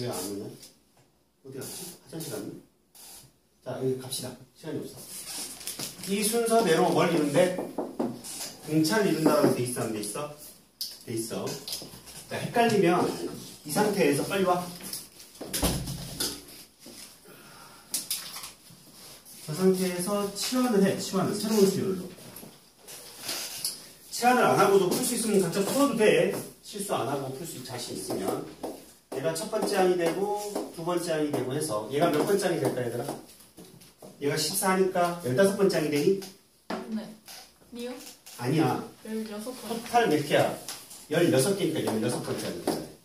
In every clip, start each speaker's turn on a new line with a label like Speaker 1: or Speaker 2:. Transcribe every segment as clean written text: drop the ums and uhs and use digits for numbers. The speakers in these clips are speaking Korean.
Speaker 1: 왜 안 오냐? 어디 갔지? 화장실 갔니? 자, 여기 갑시다. 시간이 없어. 이 순서대로 뭘 이룬대? 등차를 이룬다라고 돼 있어, 안 돼 있어? 돼 있어. 자, 헷갈리면 이 상태에서 빨리 와. 저 상태에서 치환을 해. 치환을 새로운 수열로. 치환을 안 하고도 풀 수 있으면 각자 풀어도 돼. 실수 안 하고 풀 수 자신 있으면. 얘가 첫 번째 항이 되고 두 번째 항이 되고 해서 얘가 몇 번째 항이 될까 얘들아? 얘가 14니까 15번째 항이 되니?
Speaker 2: 네. 니요?
Speaker 1: 아니야.
Speaker 2: 16번.
Speaker 1: 토탈 몇 개야? 16개니까 16번째 항이 돼.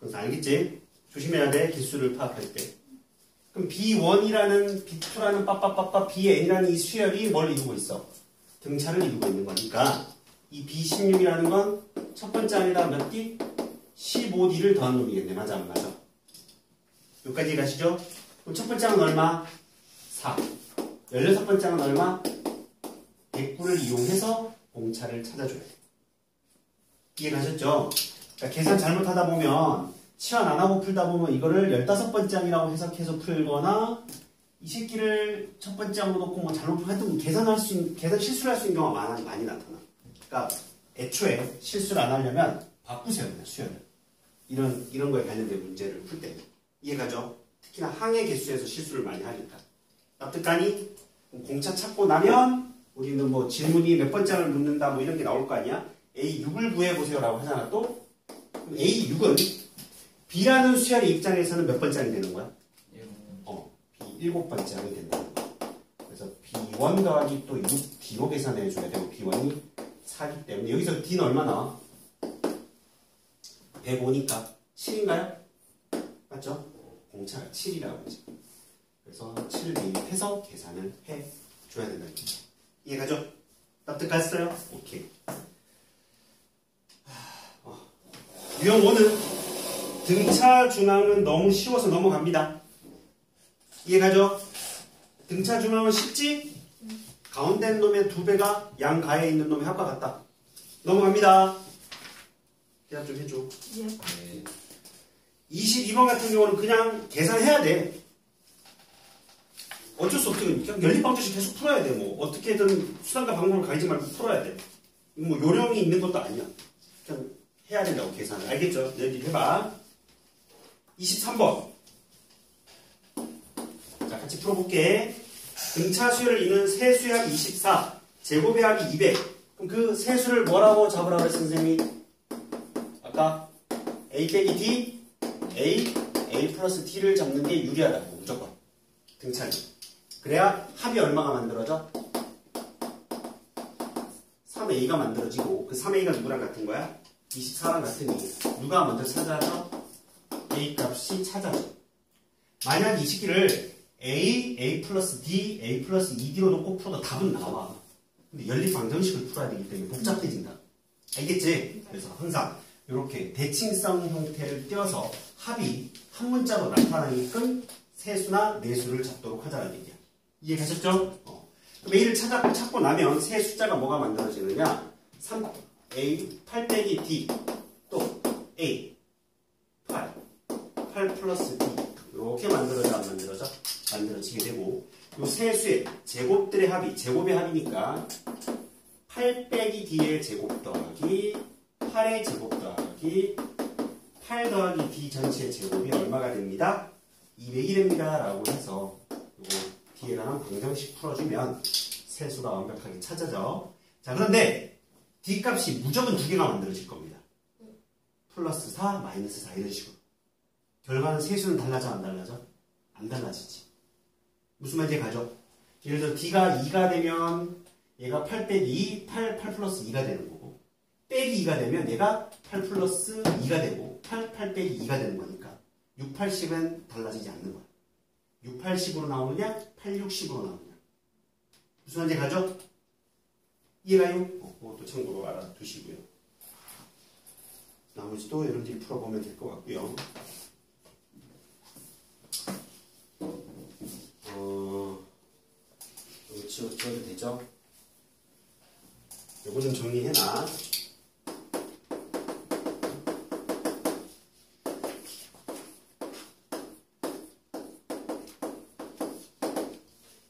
Speaker 1: 그래서 알겠지? 조심해야 돼. 개수를 파악할 때. 그럼 B1이라는 B2라는 빠빠빠빠 BN이라는 이 수열이 뭘 이루고 있어? 등차를 이루고 있는 거니까 이 B16이라는 건 첫 번째 항에다 몇 D? 15D를 더한 놈이겠네. 맞아 안 맞아? 여기까지 가시죠? 그럼 첫 번째 항은 얼마? 4. 16번째 항은 얼마? 109를 이용해서 공차를 찾아줘야 돼. 이해가셨죠? 그러니까 계산 잘못하다 보면 치환 안 하고 풀다 보면 이거를 15번째 항이라고 해석해서 풀거나 이 새끼를 첫 번째 항으로 놓고 뭐 잘못 하여튼 계산 실수를 할 수 있는 경우가 많이 나타나. 그러니까 애초에 실수를 안 하려면 바꾸세요, 그냥 수열을. 이런 거에 관련된 문제를 풀 때. 이해가죠? 특히나 항의 개수에서 실수를 많이 하니까. 납득가니? 공차 찾고 나면 우리는 뭐 질문이 몇 번째 항을 묻는다 뭐 이런 게 나올 거 아니야? A6을 구해보세요 라고 하잖아 또. 그럼 A6은 B라는 수열의 입장에서는 몇 번째 항이 되는 거야? B 7번째 항이 된다는 거야. 그래서 B1 더하기 또 6, D로 계산해줘야 되고 B1이 4기 때문에 여기서 D는 얼마 나와? 105니까 7인가요? 맞죠? 공차가 7이라고 하죠. 그래서 7을 대입해서 계산을 해줘야 된다는 거죠. 이해가죠? 납득 갔어요? 오케이. 유형 5는 등차 중앙은 너무 쉬워서 넘어갑니다. 이해가죠? 등차 중앙은 쉽지? 가운데 있는 놈의 2배가 양가에 있는 놈의 합과 같다. 넘어갑니다. 대답 좀 해줘.
Speaker 2: 예.
Speaker 1: 22번 같은 경우는 그냥 계산해야 돼. 어쩔 수 없지. 그냥 연립방정식 계속 풀어야 돼. 뭐 어떻게든 수단과 방법을 가리지 말고 풀어야 돼. 뭐 요령이 있는 것도 아니야. 그냥 해야 된다고 계산을. 알겠죠? 여기 해봐. 23번. 자, 같이 풀어볼게. 등차 수열을 이루는 세수의 합이 24, 제곱의 합이 200. 그럼 그 세수를 뭐라고 잡으라고 했어, 선생님이? 아까 A 빼기 D, A 플러스 D를 잡는 게 유리하다고, 무조건. 등차는. 그래야 합이 얼마가 만들어져? 3A가 만들어지고, 그 3A가 누구랑 같은 거야? 24랑 같으니, 누가 먼저 찾아져? A 값이 찾아져. 만약 이 시기를 A 플러스 D, A 플러스 2D로 놓고 풀어도 답은 나와. 근데 연립방정식을 풀어야 되기 때문에 복잡해진다. 알겠지? 그래서 항상 이렇게 대칭성 형태를 띄어서 합이 한 문자로 나타나게끔 세수나 내수를 잡도록 하자는 얘기야. 이해가셨죠? 그럼 A를 찾고 나면 세 숫자가 뭐가 만들어지느냐? 3A, 8 빼기 D, 또 A, 8 플러스 D. 이렇게 만들어져 안 만들어져? 만들어지게 되고 이 세 수의 제곱들의 합이 제곱의 합이니까 8 빼기 D의 제곱 더하기 8의 제곱 더하기 8 더하기 D 전체의 제곱이 얼마가 됩니다? 200이 됩니다 라고 해서 이거 D에 관한 방정식 풀어주면 세수가 완벽하게 찾아져. 자, 그런데 D 값이 무조건 2개가 만들어질 겁니다. 플러스 4, 마이너스 4 이런 식으로. 결과는 세수는 달라져 안 달라져? 안 달라지지. 무슨 말인지 가죠? 예를 들어 D가 2가 되면 얘가 8 빼기 2, 8 플러스 2가 되는 거고 빼기 2가 되면 얘가 8 플러스 2가 되고 8 빼기 2가 되는 거니까 6, 80은 달라지지 않는 거야. 6, 80으로 나오느냐? 8, 60으로 나오느냐? 무슨 말인지 가죠? 이해가요? 그것도 참고로 알아두시고요. 나머지도 여러분들이 풀어보면 될 것 같고요. 이거 지워도 되죠? 요거 좀 정리해놔.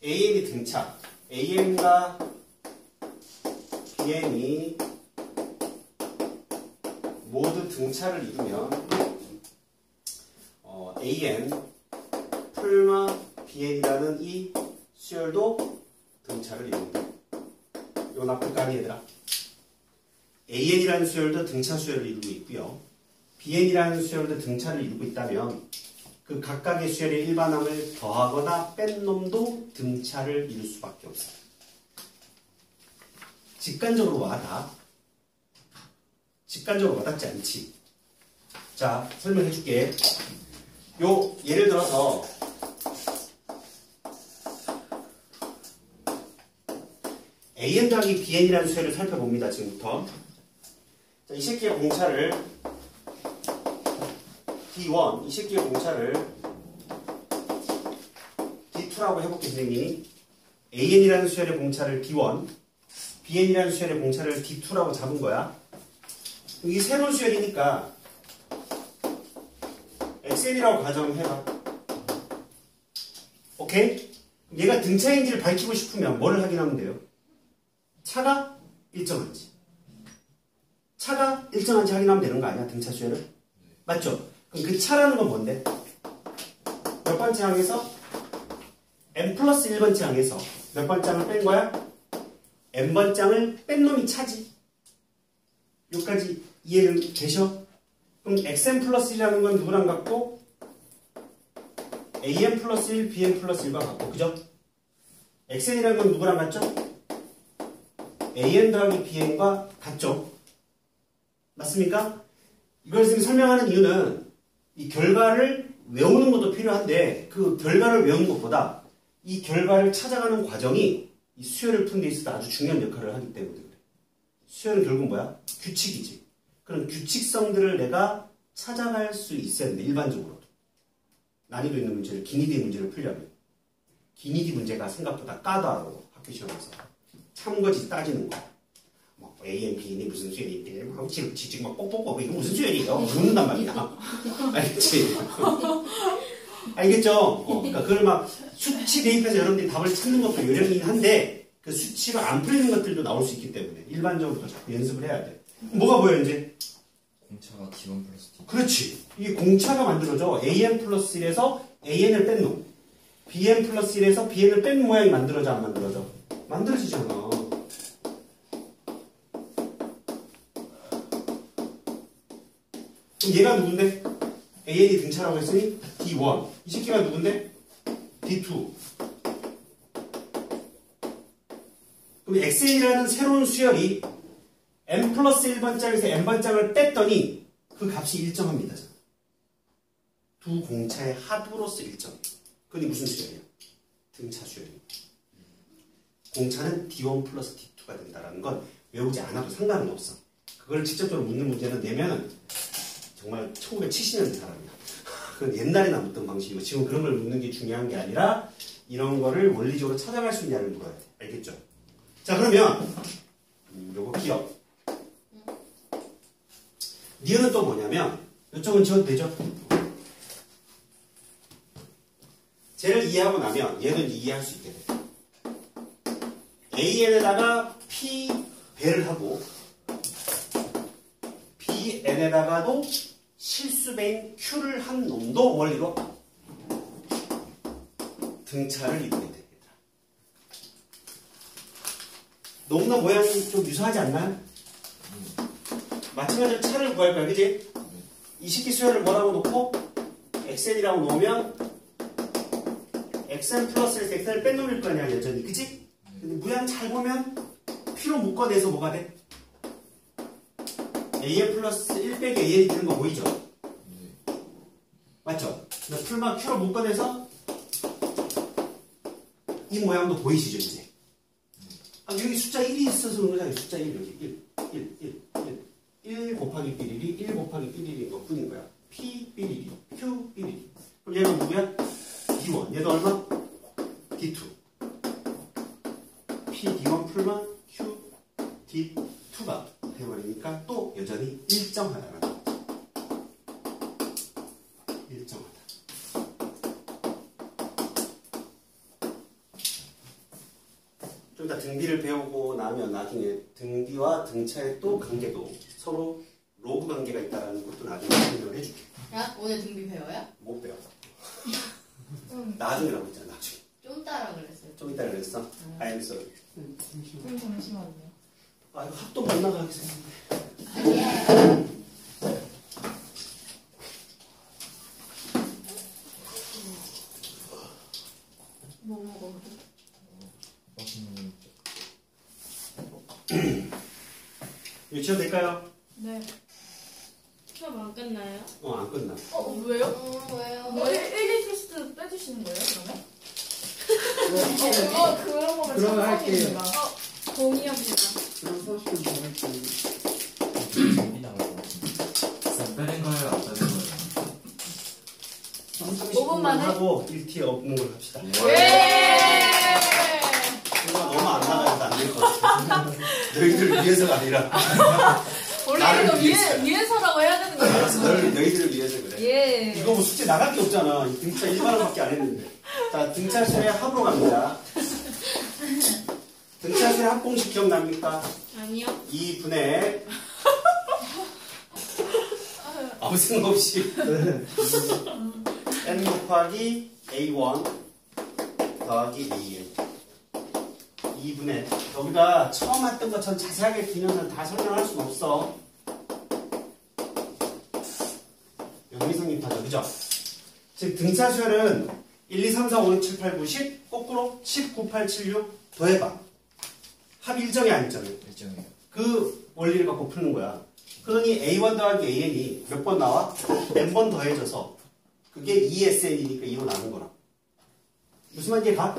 Speaker 1: AN이 등차, AN과 BN이 모두 등차를 이루면 AN 풀마 BN이라는 이 수열도 등차를 이룬다. 이거 나쁠 거 아니 얘들아? AN이라는 수열도 등차 수열을 이루고 있고요. BN이라는 수열도 등차를 이루고 있다면 그 각각의 수열의 일반항을 더하거나 뺀 놈도 등차를 이룰 수밖에 없어요. 직관적으로 와닿아. 직관적으로 와닿지 않지. 자, 설명해 줄게. 예를 들어서 AN 더하기 BN이라는 수열을 살펴봅니다. 지금부터. 자, 이 새끼의 공차를 D1, 이 새끼의 공차를 D2라고 해볼게, 선생님이. AN이라는 수열의 공차를 D1, BN이라는 수열의 공차를 D2라고 잡은 거야. 이게 새로운 수열이니까 XN이라고 가정해봐. 오케이? 얘가 등차인지를 밝히고 싶으면 뭐를 확인하면 돼요? 차가 일정한지. 차가 일정한지 확인하면 되는 거 아니야? 등차 수열을? 맞죠? 그럼 그 차라는 건 뭔데? 몇 번째 항에서? n 플러스 1번째 항에서 몇 번장을 뺀 거야? n번장을 뺀 놈이 차지. 여기까지 이해는 되셔? 그럼 xn 플러스 1이라는 건 누구랑 같고? an 플러스 1, bn 플러스 1과 같고, 그죠? xn이라는 건 누구랑 같죠? an 더하기 bn과 같죠? 맞습니까? 이걸 지금 설명하는 이유는 이 결과를 외우는 것도 필요한데 그 결과를 외우는 것보다 이 결과를 찾아가는 과정이 이 수열을 푸는 데 있어서 아주 중요한 역할을 하기 때문에 그래. 수열은 결국 뭐야? 규칙이지. 그런 규칙성들을 내가 찾아갈 수 있어야 되는데 일반적으로 난이도 있는 문제를 기니디 문제를 풀려면 기니디 문제가 생각보다 까다로워. 학교 시험에서 참거지 따지는 거야. 뭐 AN, BN이 무슨 수열이 막 지금 막 뻑뻑뻑 이거 무슨 수열이에요? 묻는단 말이야. 알겠지? 알겠죠? 그러니까 그걸 막 수치 대입해서 여러분들이 답을 찾는 것도 요령이긴 한데 그 수치가 안 풀리는 것들도 나올 수 있기 때문에 일반적으로 자꾸 연습을 해야 돼. 뭐가 보여 이제?
Speaker 2: 공차가 D1 플러스 D2.
Speaker 1: 그렇지. 이게 공차가 만들어져. AN 플러스 1에서 AN을 뺀 놈. BN 플러스 1에서 BN을 뺀 모양이 만들어져 안 만들어져? 만들어지잖아. 그럼 얘가 누군데? AN이 등차라고 했으니 D1. 이 새끼가 누군데? D2. 그럼 XN이라는 새로운 수열이 n 플러스 1번장에서 n번장을 뺐더니 그 값이 일정합니다. 두 공차의 합으로서 일정해요. 그게 무슨 수열이야? 등차 수열입니다. 공차는 D1 플러스 D2가 된다는 건 외우지 않아도 상관은 없어. 그걸 직접적으로 묻는 문제는 내면은 정말 1970년대 사람이야. 그건 옛날에 나왔던 방식이고 지금 그런 걸 묻는 게 중요한 게 아니라 이런 거를 원리적으로 찾아갈 수 있냐를 물어야 돼. 알겠죠? 자 그러면 요거 기억. 니은은 또 뭐냐면 이쪽은 지워도 되죠? 쟤를 이해하고 나면 얘는 이해할 수 있게 돼. AN에다가 P 배를 하고 BN에다가도 실수배인 Q를 한 놈도 원리로 등차를 이루게 됩니다. 너무나 모양이 좀 유사하지 않나요? 마찬가지로 차를 구할 거야, 그지? 이 식기 수열을 뭐라고 놓고 xn이라고 놓으면 xn 플러스에서 xn을 뺀 놈일 거 아니야, 여전히, 그지? 근데 모양 잘 보면 P로 묶어내서 뭐가 돼? AN 플러스 1 빼기 AN이 되는 거 보이죠? 맞죠? 풀만 Q로 묶어내서 이 모양도 보이시죠, 이제? 아, 여기 숫자 1이 있어서 그런 거잖아요. 숫자 1, 여기 1 곱하기 삐리리, 1 곱하기 삐리리인 것 뿐인 거야. P 삐리리, Q 삐리리. 그럼 얘는 누구야? D1. 얘도 얼마? D2. P D1 풀만 Q D2가 되어버리니까 또 여전히 일정하다는 거죠. 일정하다. 좀 이따 등비를 배우고 나면 나중에 등비와 등차의 또 관계도 서로 로그 관계가 있다는 것도 나중에 설명을 해줄게.
Speaker 3: 야, 오늘 등비 배워요?
Speaker 1: 못 배워. 나중이라고 했잖아, 나중에.
Speaker 3: 좀 따라 그랬어요.
Speaker 1: 좀 이따 그랬어? I'm sorry.
Speaker 3: 잠시만요.
Speaker 1: 아, 이거 학도 못 나가게 생겼네.
Speaker 3: 아니에요. 뭐 먹어도?
Speaker 2: 맛있는
Speaker 1: 이거 지워도 될까요?
Speaker 4: 네. 수업 안 끝나요?
Speaker 1: 안 끝나.
Speaker 4: 왜요?
Speaker 3: 왜요?
Speaker 4: 뭐 1일 테스트 빼주시는 거예요, 그러면? 그런 거면
Speaker 5: 그러면 할게요.
Speaker 4: 참석입니다. 동의합니다.
Speaker 5: 그럼 서식은 정할게요.
Speaker 2: 재미 나갈 것 같은데. 빼는 거예요? 안 빼는 거예요?
Speaker 4: 5분만 해?
Speaker 1: 하고 1T 없는 걸 합시다.
Speaker 4: 예!
Speaker 1: 이거 너무 안 나가서 안 될 것 같아. 너희들을 위해서가 아니라.
Speaker 4: 원래
Speaker 1: 나를
Speaker 4: 이거
Speaker 1: 위해서.
Speaker 4: 위해서라고 해야 되는 거예요.
Speaker 1: 알았어, 너희들을 위해서 그래.
Speaker 4: 예.
Speaker 1: 이거 뭐 숙제 나갈 게 없잖아. 등차 1만 원밖에 안 했는데. 자, 등차수의 합으로 갑니다. 등차수의 합공식 기억납니까?
Speaker 4: 아니요.
Speaker 1: 2분의 아무 생각 없이 n 곱하기 a1 더하기 an 2분의 우리가 처음 했던 것처럼 자세하게 기능은 다 설명할 수는 없어. 영미성님 타죠, 그죠? 즉 등차수열은 1, 2, 3, 4, 5, 6, 7, 8, 9, 10 거꾸로 10, 9, 8, 7, 6 더해봐. 합 일정이 아니잖아요.
Speaker 2: 일정이에요.
Speaker 1: 그 원리를 갖고 푸는 거야. 그러니 A1 더하기 AN이 몇 번 나와? n번 더해져서 그게 2SN이니까 2로 나눈 거라. 무슨 말인지 가?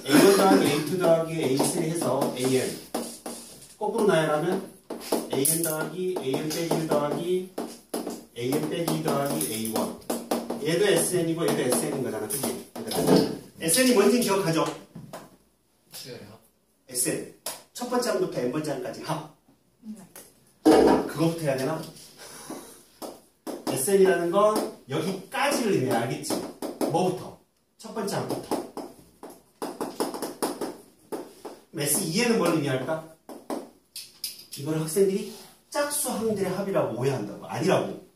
Speaker 1: A1 더하기 A2 더하기 A3 해서 AN 거꾸로 나열하면 AN 더하기 AN 빼기 1 더하기 AN 빼기 2 더하기 A1 얘도 SN이고 얘도 SN인 거잖아. 그치? SN이 뭔지 기억하죠?
Speaker 2: 수열의 합.
Speaker 1: SN 첫 번째 항부터 n번째 항까지 합. 그거부터 해야 되나? SN이라는 건 여기까지를 의미해. 알겠지? 뭐부터? 첫 번째 항부터. S2에는 뭘 의미할까? 이거를 학생들이 짝수항들의 합이라고 오해한다고. 아니라고.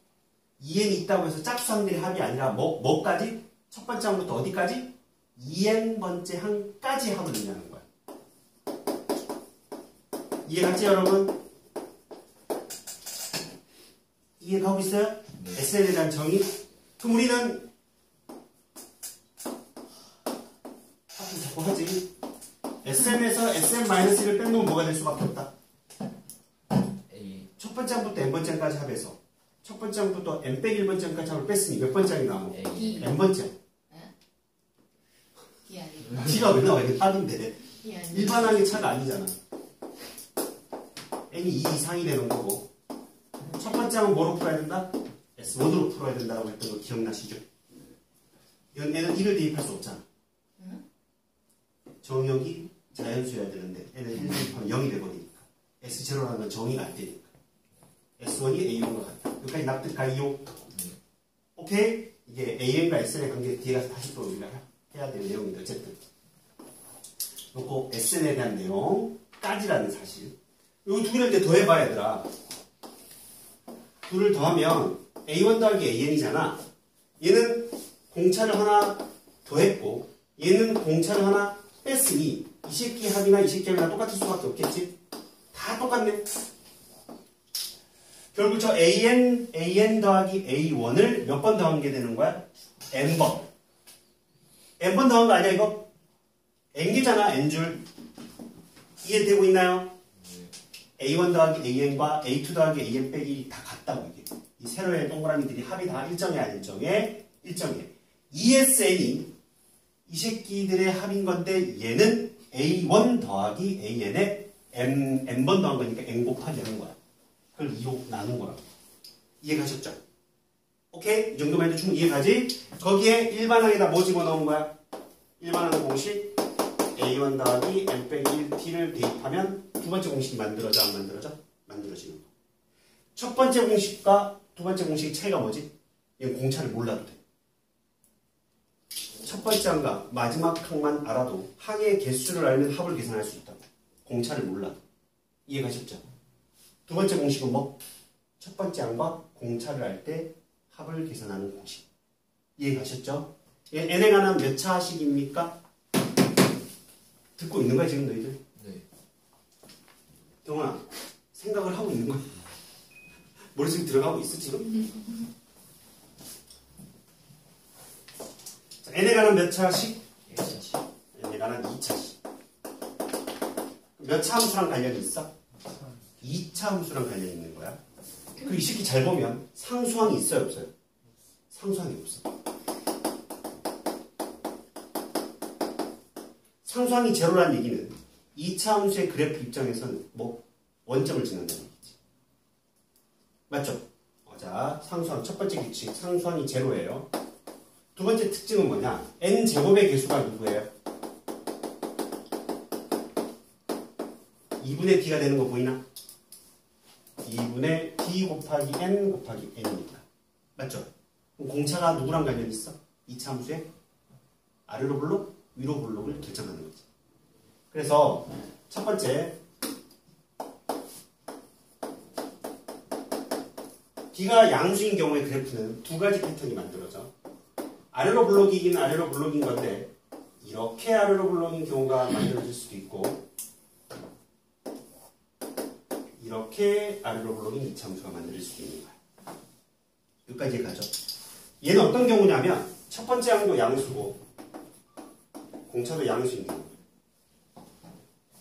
Speaker 1: 2n이 있다고 해서 짝수항들의 합이 아니라 뭐까지? 첫 번째 항부터 어디까지? 2n번째 항까지 합을 의미하는 거야. 이해갔지 여러분? 이해가고 있어요?
Speaker 2: 네.
Speaker 1: SN에 대한 정의? 그럼 우리는 하긴 자꾸 하지. SN에서 SN-1를 빼놓으면 뭐가 될 수밖에 없다.
Speaker 2: A.
Speaker 1: 첫 번째 항부터 n번째 항까지 합해서 첫 번째 항부터 n 빼기 1번째 항까지 합을 뺐으니 몇 번째 항이 나오고?
Speaker 2: A.
Speaker 1: n번째.
Speaker 3: 이 아니에요.
Speaker 1: T가 왜 나와? 이게 합인데
Speaker 3: 이 아니에요.
Speaker 1: 일반항의 차가 아니잖아. n이 2 이상이 되는 거고 첫 번째 항은 뭐로 풀어야 된다? S1으로 풀어야 된다고 했던 거 기억나시죠? 이건 n은 1을 대입할 수 없잖아. 정역이 자연수여야 되는데 n은 1 대입하면 0이 되버리니까 S0라는 건 정의가 안 되니까 S1이 A1과 같다. 여기까지 납득 가이요? 오케이? 이게 AN과 SN의 관계 뒤에 가서 다시 또 우리가 해야 될 내용인데 어쨌든 그리고 SN에 대한 내용까지라는 사실. 이 두 개를 이제 더해봐 얘들아. 둘을 더하면 A1 더하기 AN이잖아. 얘는 공차를 하나 더했고 얘는 공차를 하나 뺐으니 이 새끼 합이나 이 새끼 합이나 똑같을 수밖에 없겠지? 다 똑같네. 결국 저 AN 더하기 A1을 몇 번 더한 게 되는 거야? N번. N번 더한 거 아니야 이거? N개잖아 N줄. 이해되고 있나요? A1 더하기 AN과 A2 더하기 AN 빼기 다 같다고 이게. 이 세로의 동그라미들이 합이 다 일정해 안 일정해? 일정해. ESN이 이 새끼들의 합인 건데 얘는 A1 더하기 AN에 N번 더한 거니까 N 곱하기 하는 거야. 그걸 2로 나눈 거라고. 이해가셨죠? 오케이? 이 정도만 해도 충분히 이해가지? 거기에 일반항에다 뭐 집어넣은 거야? 일반항 공식 A1 더하기 N 빼기 1T를 대입하면 두 번째 공식이 만들어져 안 만들어져? 만들어지는 거. 첫 번째 공식과 두 번째 공식의 차이가 뭐지? 얘는 공차를 몰라도 돼. 첫 번째 항과 마지막 항만 알아도 항의 개수를 알면 합을 계산할 수 있다고. 공차를 몰라도. 이해가셨죠? 두 번째 공식은 뭐? 첫 번째 항과 공차를 알 때 합을 계산하는 공식. 이해가셨죠? n에 관한 몇 차식입니까? 듣고 있는 거야 지금 너희들?
Speaker 2: 네.
Speaker 1: 영원아, 생각을 하고 있는 거야? 머릿속에 들어가고 있어 지금? 자, n에 관한 몇 차식?
Speaker 2: 1차식.
Speaker 1: n에 관한 2차식. 몇 차 함수랑 관련이 있어? 2차 함수랑 관련이 있는 거야. 그리고 이 새끼 잘 보면 상수항이 있어요 없어요? 상수항이 없어. 상수항이 제로라는 얘기는 2차 함수의 그래프 입장에서는 뭐 원점을 짓는다는 얘기지. 맞죠? 자, 상수항 첫 번째 규칙 상수항이 제로예요. 두 번째 특징은 뭐냐? n제곱의 개수가 누구예요? 2분의 d가 되는 거 보이나? 2분의 d 곱하기 n 곱하기 n입니다. 맞죠? 그럼 공차가 누구랑 관련이 있어? 2차 함수에 아래로 블록, 위로 블록을 결정하는 거지. 그래서 첫 번째 d가 양수인 경우의 그래프는 두 가지 패턴이 만들어져. 아래로 블록이긴 아래로 블록인 건데 이렇게 아래로 블록인 경우가 만들어질 수도 있고 이렇게 아래로 블록인 2차 함수가 만들어질 수도 있는 거야. 여기까지 가죠. 얘는 어떤 경우냐면 첫 번째 항도 양수고 공차도 양수인 경우.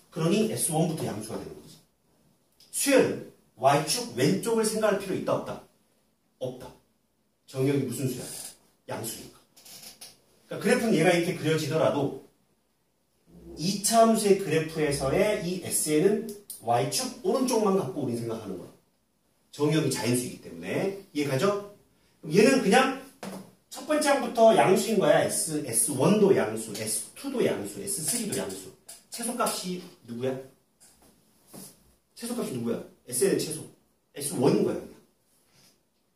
Speaker 1: 그러니 S1부터 양수가 되는 거지. 수열은 Y축 왼쪽을 생각할 필요 있다 없다? 없다. 정역이 무슨 수야? 양수니까. 그러니까 그래프는 얘가 이렇게 그려지더라도 2차 함수의 그래프에서의 이 SN은 Y축 오른쪽만 갖고 우린 생각하는 거야. 정역이 자연수이기 때문에. 이해가죠? 얘는 그냥 첫 번째 항부터 양수인 거야. S1도 양수, S2도 양수, S3도 양수. 최소값이 누구야? 최소값이 누구야? SN의 최소. S1인 거야. 그냥.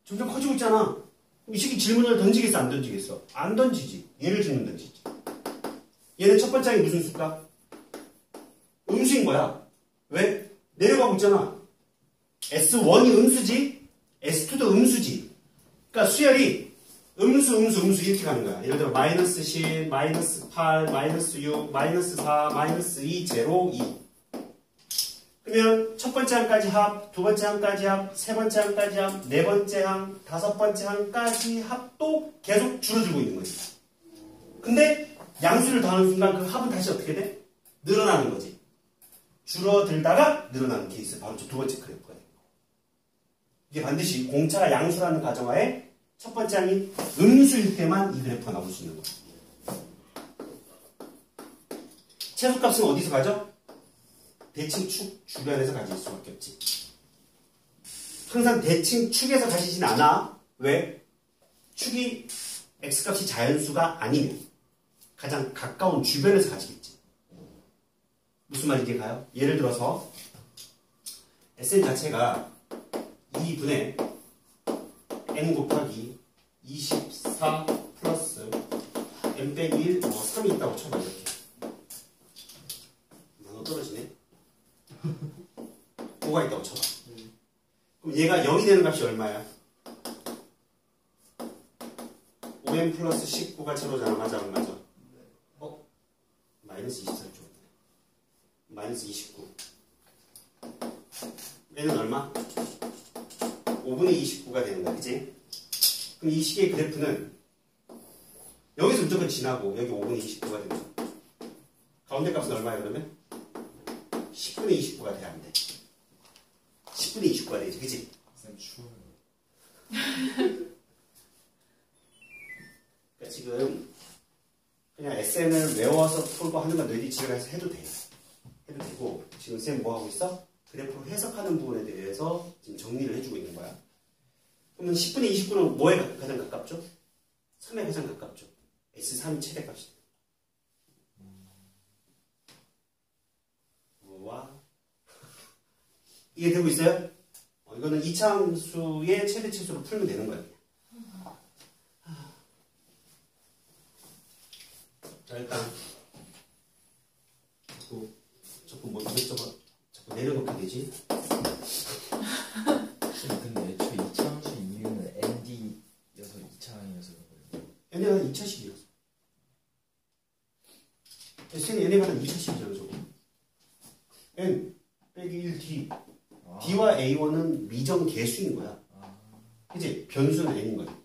Speaker 1: 점점 커지고 있잖아. 이 새끼 질문을 던지겠어? 안 던지겠어? 안 던지지. 얘를 질문 던지지. 얘는 첫 번째 항이 무슨 수일까? 음수인 거야. 왜? 내려가고 있잖아. S1이 음수지, S2도 음수지. 그러니까 수열이 음수 이렇게 가는 거야. 예를 들어 마이너스 10, 마이너스 8, 마이너스 6, 마이너스 4, 마이너스 2, 0, 2. 그러면 첫 번째 항까지 합, 두 번째 항까지 합, 세 번째 항까지 합, 네 번째 항, 다섯 번째 항까지 합도 계속 줄어들고 있는 거지. 근데 양수를 더하는 순간 그 합은 다시 어떻게 돼? 늘어나는 거지. 줄어들다가 늘어나는 케이스. 바로 저 두 번째 그래프가 됩니다. 이게 반드시 공차가 양수라는 가정하에 첫 번째 항이 음수일 때만 이 그래프가 나올 수 있는 거예요. 최소값은 어디서 가죠? 대칭축 주변에서 가질 수밖에 없지. 항상 대칭축에서 가지진 않아. 왜? 축이 x값이 자연수가 아니면 가장 가까운 주변에서 가지겠지. 무슨 말인지 가요? 예를 들어서 Sn 자체가 2분의 n 곱하기 24 플러스 n 빼기 1 뭐 3이 있다고 쳐봐. 이렇게 나눠 떨어지네. 5가 있다고 쳐봐. 그럼 얘가 0이 되는 값이 얼마야? 5n 플러스 19가 제로잖아. 맞아 안 맞아? 마이너스 24죠. 마이너스 29. 얘는 얼마? 5분의 29가 되는 거야. 그치? 그럼 이 식의 그래프는 여기서 무조건 지나고 여기 5분의 29가 되는 거야. 가운데 값은 얼마야 그러면? 10분의 29가 돼야 안 돼. 10분의 29가 되지. 그치?
Speaker 2: 쌤 추워요.
Speaker 1: 그러니까 지금 그냥 SN을 외워서 풀고 하는 건 너희들이 집에 가서 해도 돼. 해도 되고 지금 쌤 뭐 하고 있어? 그래프를 해석하는 부분에 대해서 지금 정리를 해주고 있는 거야. 그러면 10분의 29는 뭐에 가장 가깝죠? 3에 가장 가깝죠. S3이 최대값이다. 와 이해되고 있어요? 이거는 2차 함수의 최대 치수로 풀면 되는 거야. 자, 일단 자꾸 뭐 이것저것 자꾸 내려놓게 되지.
Speaker 2: 근데 애초에 2차 함수인 이유는 ND여서 2차항이어서 그런 거예요.
Speaker 1: 얘네가 2차식이었어. SN 얘네가 2차식이잖아 저거. N 빼기 1D
Speaker 2: 아.
Speaker 1: D와 A1은 미정 개수인 거야.
Speaker 2: 아.
Speaker 1: 그치? 변수는 N인 거니까.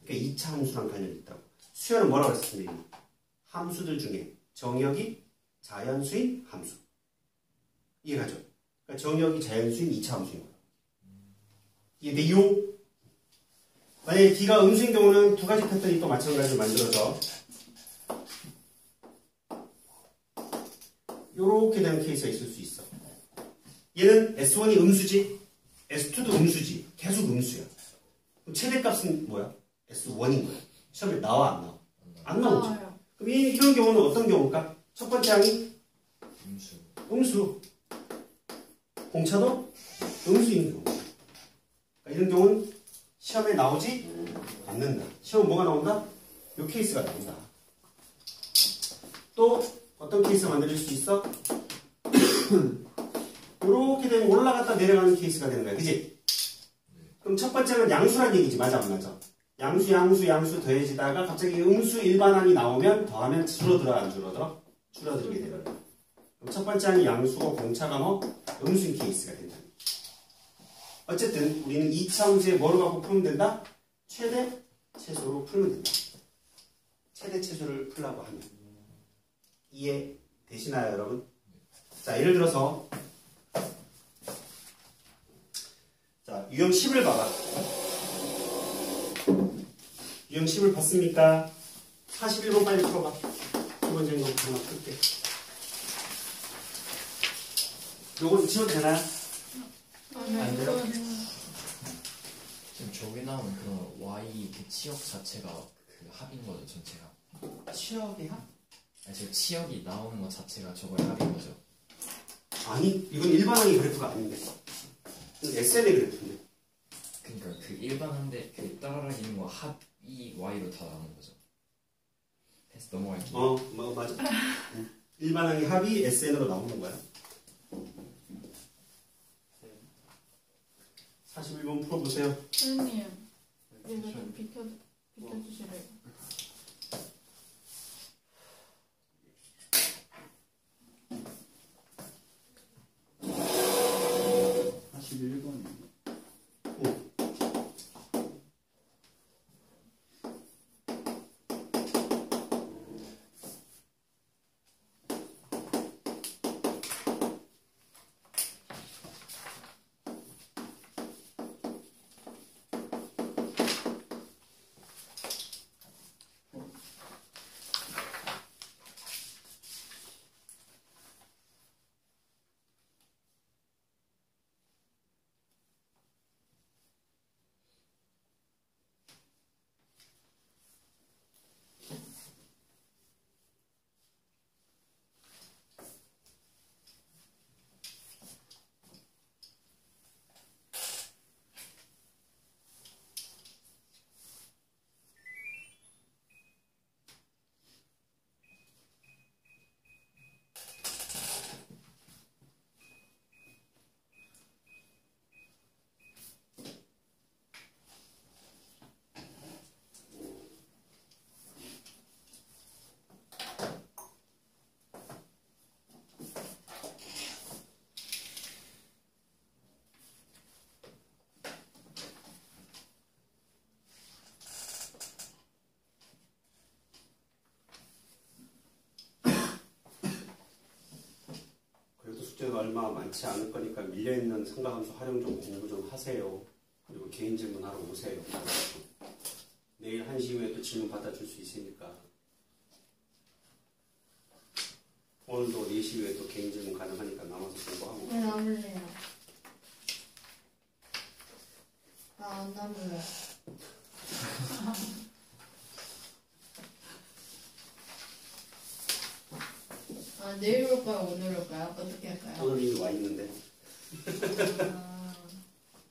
Speaker 1: 그러니까 2차 함수랑 관련이 있다고. 수열은 뭐라고 했습니까? 함수들 중에 정역이 자연수인 함수. 이해가죠? 그러니까 정역이 자연수인 2차 함수인 거야. 이해돼요? 만약에 D가 음수인 경우는 두 가지 패턴이 또 마찬가지로 만들어져. 요렇게 되는 케이스가 있을 수 있어. 얘는 S1이 음수지, S2도 음수지, 계속 음수야. 그럼 최대값은 뭐야? S1인 거야. 시험에 나와 안 나와? 안 나오지.
Speaker 4: 나와요.
Speaker 1: 그럼 이런 경우는 어떤 경우일까? 첫 번째 항이
Speaker 2: 음수.
Speaker 1: 음수. 공차도 음수인 경우. 그러니까 이런 경우는 시험에 나오지 않는다. 시험에 뭐가 나온다? 요 케이스가 나온다. 또 어떤 케이스가 만들어질 수 있어? 이렇게 되면 올라갔다 내려가는 케이스가 되는 거야. 그지? 그럼 첫 번째는 양수란 얘기지. 맞아 안 맞아? 양수 더해지다가 갑자기 음수 일반항이 나오면 더하면 줄어들어 안 줄어들어? 줄어들게 되는 거야. 그럼 첫 번째 항이 양수고 공차가 뭐? 음수인 케이스가 된다. 어쨌든 우리는 2차 함수에 뭐로 갖고 풀면 된다? 최대 최소로 풀면 된다. 최대 최소를 풀라고 하면. 이해 되시나요, 여러분? 자, 예를 들어서 자, 유형 10을 봐봐. 유형 10을 봤습니까? 41번 빨리 풀어봐. 두 번째인 거 하나 풀게. 요건 지워도 되나요?
Speaker 2: 안 돼요? 지금 저기 나오는 그런 Y 그 치역 자체가 그 합인 거죠, 전체가.
Speaker 1: 취역의 합?
Speaker 2: 아니, 저 치역이 나오는 것 자체가 저거의 합인 거죠.
Speaker 1: 아니, 이건 일반항의 그래프가 아닌데. 이건 SN의 그래프인데.
Speaker 2: 그러니까 그 일반한데 그 따라가는 거 합이 Y로 다 나오는 거죠. 패스 넘어갈게요.
Speaker 1: 뭐 맞아. 일반항의 합이 SN으로 나오는 거야. 41번 풀어보세요.
Speaker 4: 선생님, 이거 좀 비켜주실래요?
Speaker 5: 다시 1번이요.
Speaker 1: 숙제가 얼마 많지 않을 거니까 밀려있는 상가함수 활용 좀 공부 좀 하세요. 그리고 개인 질문하러 오세요. 내일 1시 이후에 또 질문 받아줄 수 있으니까. 오늘도 4시 이후에 또 개인 질문 가능하니까 남아서 공부하고.
Speaker 3: 왜 남을래요? 나안 남을래. 아, 내일 올까요? 오늘 올까요? 어떻게 할까요?
Speaker 1: 오늘 이미 와 있는데.
Speaker 3: 아,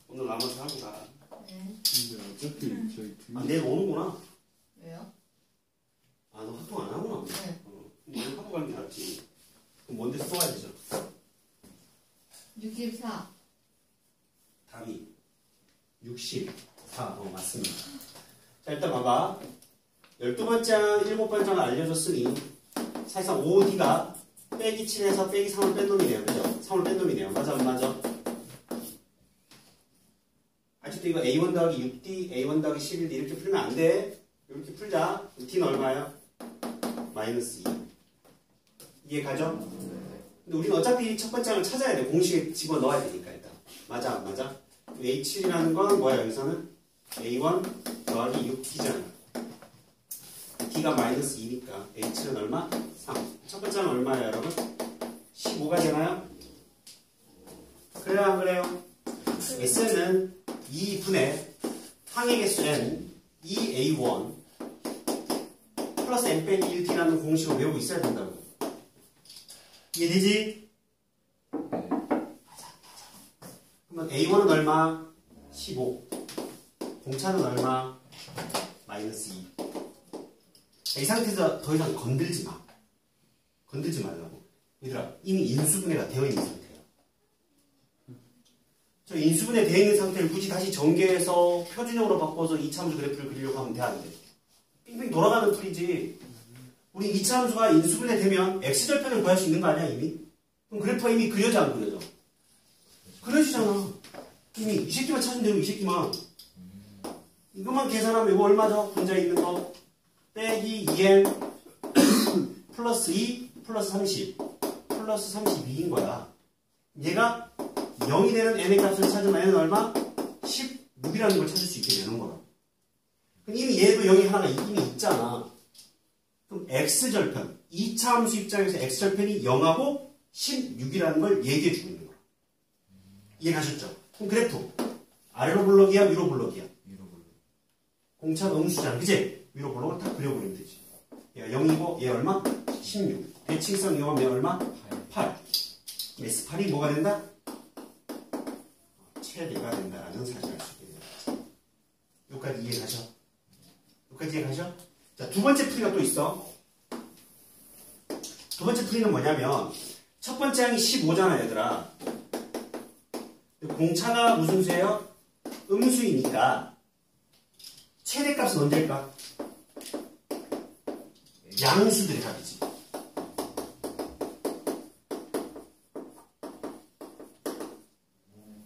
Speaker 1: 오늘 남아서 하고 가.
Speaker 3: 네.
Speaker 5: 근데 어차피 저희
Speaker 1: 아, 내일 오는구나.
Speaker 3: 왜요?
Speaker 1: 아, 너 활동 안 하구나.
Speaker 3: 네.
Speaker 1: 오늘 하고 가는 게 낫지. 그럼 뭔데 써야 되죠?
Speaker 3: 64.
Speaker 1: 답이 64. 맞습니다. 자, 일단 봐봐. 12번장, 7번장을 알려줬으니 사실상 5D가 빼기 7에서 빼기 3을 뺀 놈이네요. 그죠? 3을 뺀 놈이네요. 맞아, 안 맞아? 아직도 이거 A1 더하기 6D, A1 더하기 11D 이렇게 풀면 안 돼. 이렇게 풀자. D는 얼마야? 마이너스 2. 이해 가죠? 근데 우리는 어차피 첫 번째 장을 찾아야 돼. 공식에 집어넣어야 되니까 일단. 맞아, 안 맞아? A7이라는 건 뭐야, 여기서는? A1 더하기 6D잖아. D가 마이너스 2니까 H는 얼마? 3. 첫 번째는 얼마예요, 여러분? 15가 되나요? 그래요, 안 그래요? S는 2분의 항의 개수 N 2A1 플러스 N 빼기 1D라는 공식을 외우고 있어야 된다고. 이해되지? 그러면 A1은 얼마? 15. 공차는 얼마? 마이너스 2. 이 상태에서 더 이상 건들지 마. 건들지 말라고. 얘들아, 이미 인수분해가 되어 있는 상태야. 저 인수분해 되어 있는 상태를 굳이 다시 전개해서 표준형으로 바꿔서 이차함수 그래프를 그리려고 하면 돼, 안 돼? 빙빙 돌아가는 풀이지. 우리 이차함수가 인수분해 되면 x절편을 구할 수 있는 거 아니야, 이미? 그럼 그래프가 이미 그려져, 안 그려져? 그려지잖아. 이미 이 새끼만 찾으면 되고, 이 새끼만. 이것만 계산하면 이거 얼마죠? 분자에 있는 거. 빼기 2n 플러스 2 플러스 30 플러스 32인 거야. 얘가 0이 되는 n의 값을 찾으면 n은 얼마? 16이라는 걸 찾을 수 있게 되는 거라. 그럼 이미 얘도 0이 하나가 이미 있잖아. 그럼 x절편, 2차 함수 입장에서 x절편이 0하고 16이라는 걸 얘기해 주고 있는 거야. 이해가셨죠? 그럼 그래프 아래로 블록이야, 위로 블록이야?
Speaker 2: 위로 볼로.
Speaker 1: 공차가 음수잖아, 그치? 위로 블록을 다 그려버리면 되지. 얘가 0이고 얘 얼마? 16. 대칭성 이용하면 얘 얼마? 8. S8이 뭐가 된다? 최대가 된다라는 사실을 알 수 있게 됩니다. 여기까지 이해가셔? 여기까지 이해가셔? 자, 두 번째 풀이가 또 있어. 두 번째 풀이는 뭐냐면 첫 번째 항이 15잖아, 얘들아. 공차가 무슨 수예요? 음수이니까 최대값은 언제일까? 양수들의 값이지.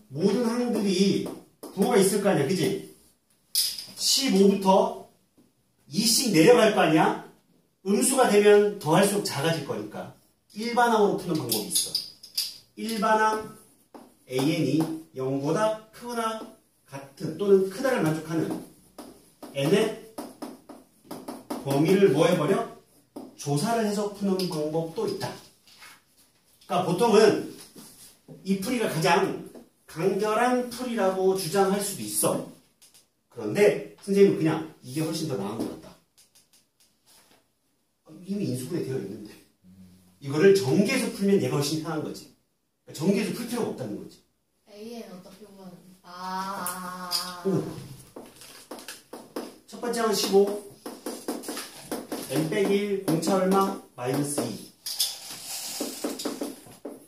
Speaker 1: 모든 항들이 부호가 있을 거 아니야, 그지? 15부터 2씩 내려갈 거 아니야? 음수가 되면 더할수록 작아질 거니까 일반항으로 푸는 방법이 있어. 일반항 AN이 0보다 크거나 같은 또는 크다를 만족하는 n의 범위를 뭐 해버려? 조사를 해서 푸는 방법도 있다. 그러니까 보통은 이 풀이가 가장 간결한 풀이라고 주장할 수도 있어. 그런데 선생님은 그냥 이게 훨씬 더 나은 것 같다. 이미 인수분해 되어 있는데 이거를 전개해서 풀면 얘가 훨씬 편한 거지. 그러니까 전개해서 풀 필요가 없다는 거지.
Speaker 3: AN 어떻게 보면
Speaker 1: 첫 번째 항은 15 n 빼기 1 공차 얼마? 마이너스 2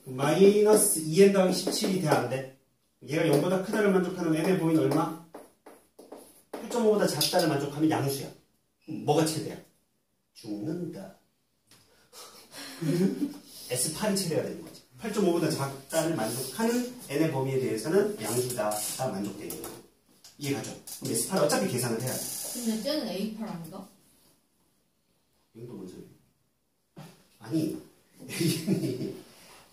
Speaker 1: 마이너스 2n 더하기 17이 돼, 안 돼? 얘가 0보다 크다를 만족하는 n의 범위는 얼마? 8.5보다 작다를 만족하면 양수야. 뭐가 최대야? 죽는다. S8이 최대가 되는 거지. 8.5보다 작다를 만족하는 n의 범위에 대해서는 양수다가 만족되는 거야. 이해가죠? 그럼 S8을 어차피 계산을 해야 돼.
Speaker 3: 근데 쟤는 A8 아닌가?
Speaker 1: 이것도 뭔 소리야? 아니,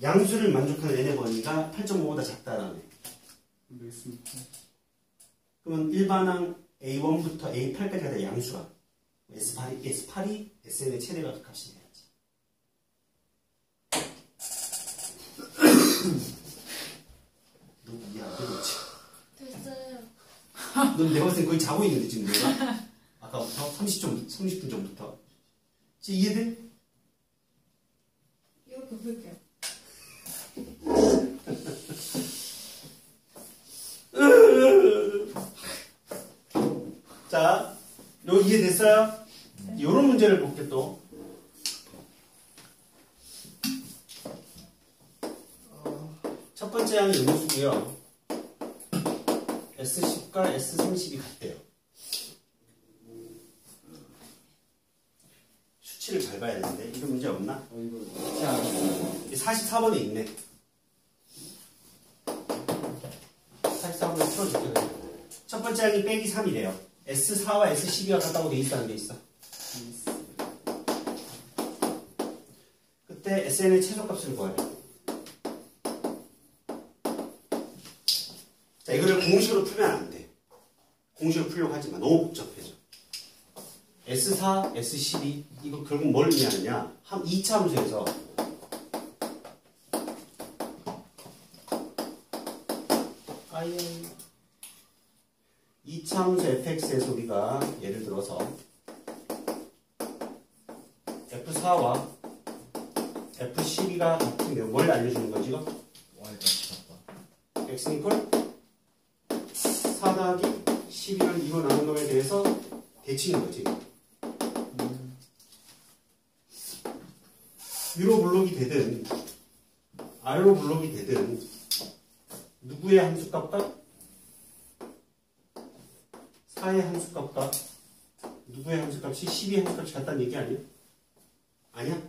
Speaker 1: 양수를 만족하는 n의 범위가 8.5보다 작다라네. 그러면 일반항 A1부터 A8까지가 다 양수가 S8이 SN의 최대가 값이 돼야지. 너 이해 안 되겠지?
Speaker 3: 됐어요.
Speaker 1: 넌 내가 봤을 땐 거의 자고 있는데 지금 내가? 아까부터 30분 전부터. 지금 이해돼?
Speaker 3: 이렇게 볼게요.
Speaker 1: 자, 여기 이해됐어요? 이런 문제를 볼게 또. 번째 항이 음수고요. S10과 S30이 같대요. 수치를 잘 봐야 되는데 이거 문제 없나?
Speaker 5: 이거
Speaker 1: 44번에 있네. 44번에 풀어줄게. 첫 번째 항이 빼기 3이래요. S4와 S12가 같다고 돼 있어, 안 돼 있어? 그때 SN의 최소값을 구하래. 자, 이거를 공식으로 풀면 안 돼. 공식으로 풀려고 하지 마. 너무 복잡해져. S4, S12, 이거 결국 뭘 의미하느냐? 한 2차 함수에서 아예 2차 함수 fx에서 우리가 예를 들어서 f4와 f12가 같으면 뭘 알려주는 거지, 이거?
Speaker 2: Y값이 같다.
Speaker 1: x 이퀄 4 더하기 12를 2로 나눈 거에 대해서 대칭인 거지. 위로 블록이 되든 아래로 블록이 되든 누구의 함수값과 4의 함수값과 누구의 함수값이 12의 함수값이 같다는 얘기 아니야? 아니야?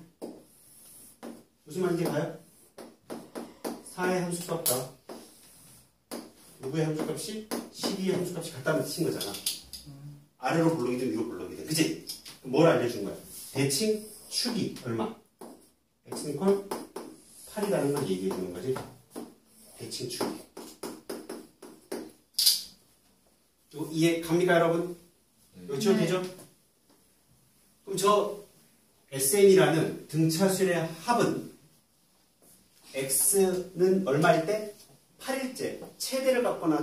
Speaker 1: 무슨 말인지 봐요? 4의 함수값과 누구의 함수값이 12의 함수값이 같다는 뜻인 거잖아. 아래로 블록이든 위로 블록이든. 그치? 뭘 알려준 거야? 대칭 축이 얼마? x 이퀄 8이라는 걸 얘기해 주는 거지. 대칭 축이. 이거 이해 갑니까, 여러분? 이거 지워도 되죠? 그럼 저 SN이라는 등차수의 합은 x는 얼마일 때? 8일째 최대를 갖거나